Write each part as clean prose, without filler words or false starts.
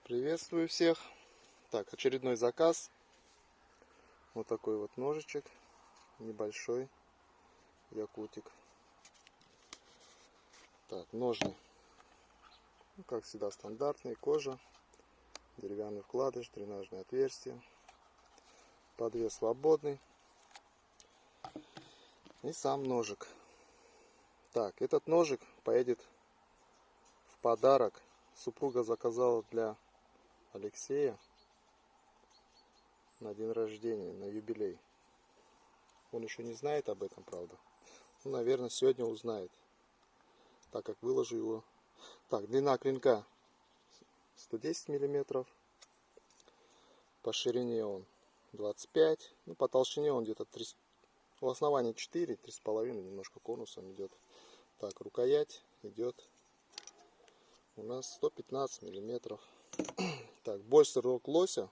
Приветствую всех. Так, очередной заказ. Вот такой вот ножичек. Небольшой. Якутик. Так, ножны. Ну, как всегда, стандартные. Кожа. Деревянный вкладыш. Дренажное отверстие. Подвес свободный. И сам ножик. Так, этот ножик поедет в подарок. Супруга заказала для Алексея на день рождения, на юбилей. Он еще не знает об этом, правда. Ну, наверное, сегодня узнает, так как выложу его. Так, длина клинка 110 миллиметров. По ширине он 25. Ну, по толщине он где-то 3. У основания 4, 3,5, немножко конусом идет. Так, рукоять идет у нас 115 миллиметров. Так, больше рог лося.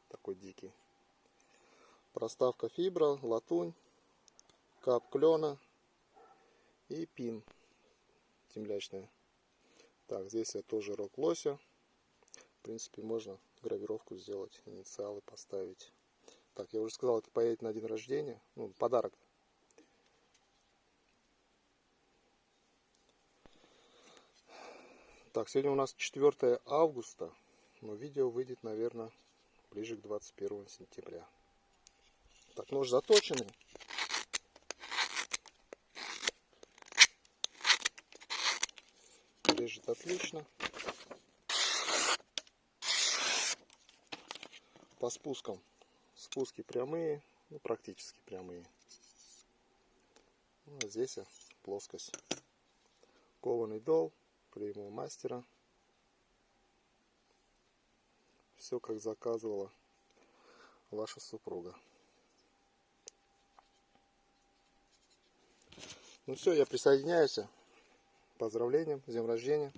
Такой дикий. Проставка фибра, латунь, кап клена и пин темлячная. Так, здесь я тоже рог лося. В принципе, можно гравировку сделать, инициалы поставить. Так, я уже сказал, это поедет на день рождения. Ну, подарок. Так, сегодня у нас 4 августа. Но видео выйдет, наверное, ближе к 21 сентября. Так, нож заточенный. Режет отлично. По спускам. Спуски прямые, ну, практически прямые. Ну, а здесь плоскость. Кованый дол, клеймо мастера. Все как заказывала ваша супруга. Ну все, я присоединяюсь. Поздравлениям, с днем рождения.